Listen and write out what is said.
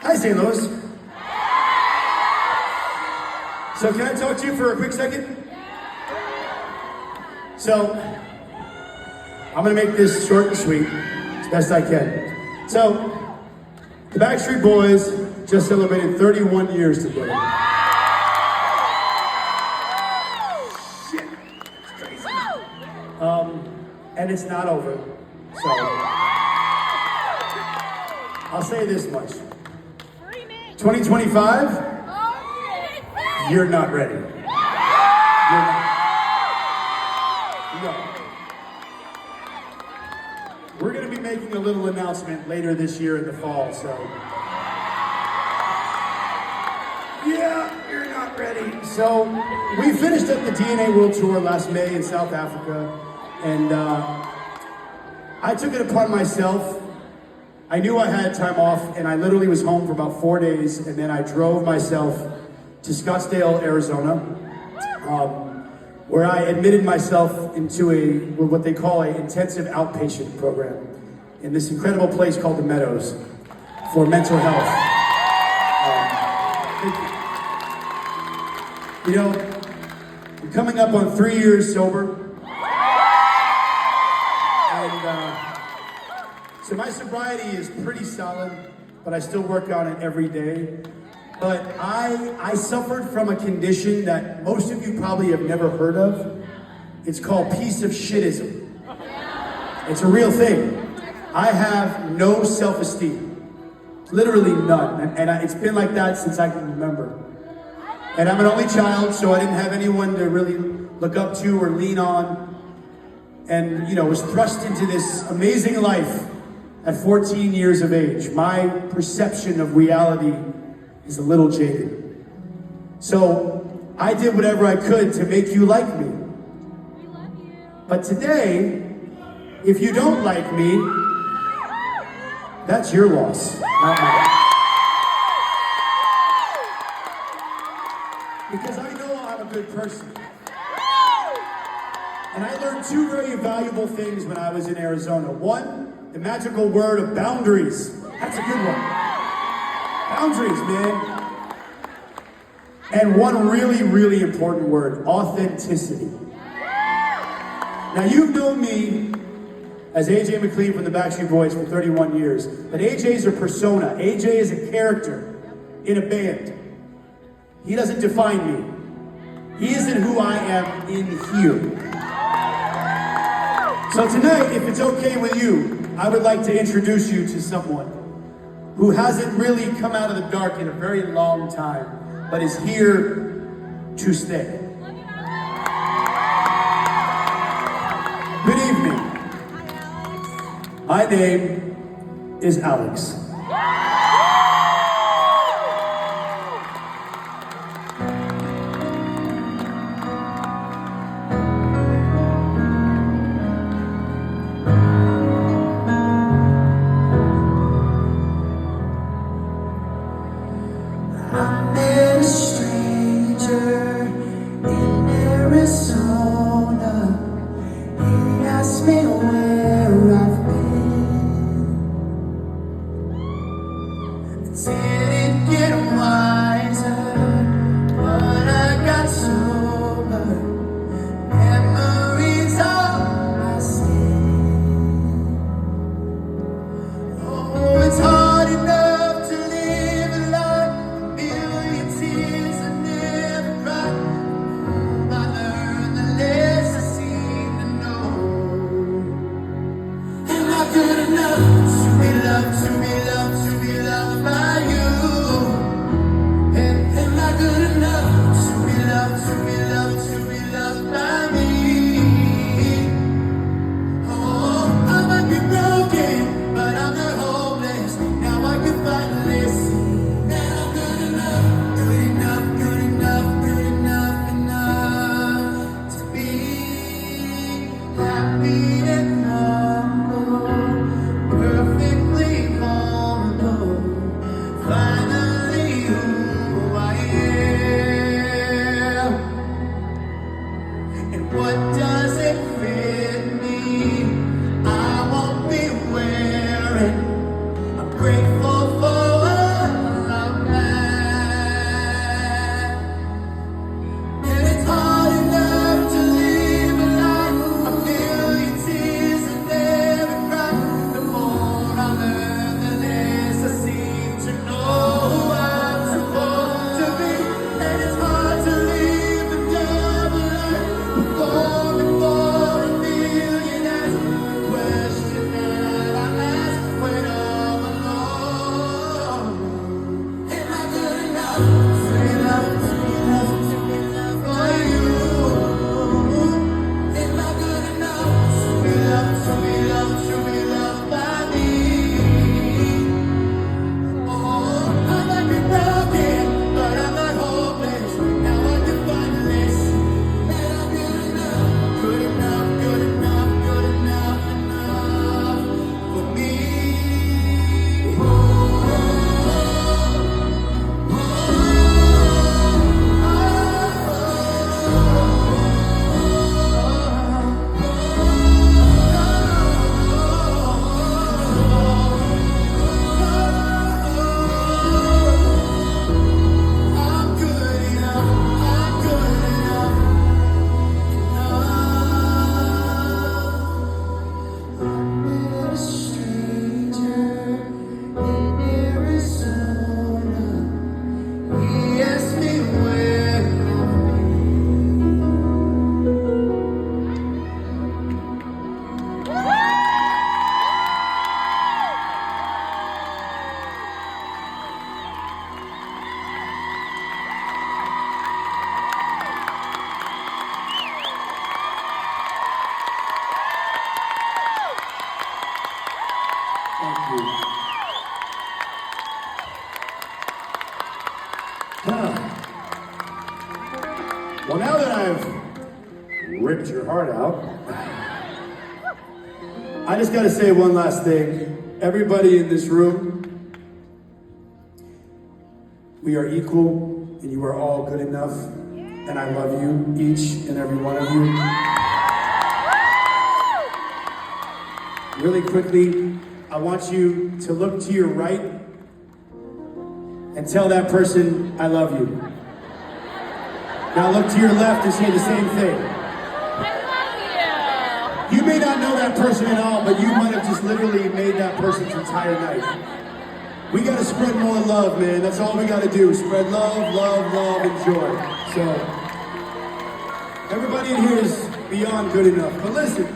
Hi, St. Louis. So can I talk to you for a quick second? So, I'm gonna make this short and sweet, as best I can. So, the Backstreet Boys just celebrated 31 years together. Shit, it's crazy. And it's not over, so I'll say this much. 2025, you're not ready. You're not. No. We're going to be making a little announcement later this year in the fall, so. Yeah, you're not ready. So, we finished up the DNA World Tour last May in South Africa, and I took it upon myself. I knew I had time off, and I literally was home for about 4 days, and then I drove myself to Scottsdale, Arizona, where I admitted myself into what they call an intensive outpatient program in this incredible place called the Meadows for mental health. You know, I'm coming up on 3 years sober. So my sobriety is pretty solid, but I still work on it every day. But I suffered from a condition that most of you probably have never heard of. It's called piece of shitism. It's a real thing. I have no self-esteem, literally none. And it's been like that since I can remember. And I'm an only child, so I didn't have anyone to really look up to or lean on. And, you know, was thrust into this amazing life at 14 years of age. My perception of reality is a little jaded. So I did whatever I could to make you like me. We love you. But today, if you don't like me, that's your loss, not mine. Because I know I'm a good person. And I learned two very valuable things when I was in Arizona. One, the magical word of boundaries. That's a good one. Boundaries, man. And one really, really important word, authenticity. Now, you've known me as AJ McLean from the Backstreet Boys for 31 years, but AJ's a persona. AJ is a character in a band. He doesn't define me. He isn't who I am in here. So tonight, if it's okay with you, I would like to introduce you to someone who hasn't really come out of the dark in a very long time, but is here to stay. Good evening. My name is Alex. I met a stranger in Arizona. He asked me where I've been. Didn't get wiser, but I got sober. Memories all I see. Oh, it's hard enough to live a life. Tears I never cried. I learned the less I seem to know. Am I good enough to be loved, to be loved, to be loved by you? Well, now that I've ripped your heart out, I just gotta say one last thing. Everybody in this room, we are equal, and you are all good enough, and I love you, each and every one of you. Really quickly, I want you to look to your right and tell that person, I love you. Now look to your left and say the same thing. I love you. You may not know that person at all, but you might have just literally made that person's entire night. We gotta spread more love, man. That's all we gotta do. Spread love, love, love, and joy. So, everybody in here is beyond good enough. But listen,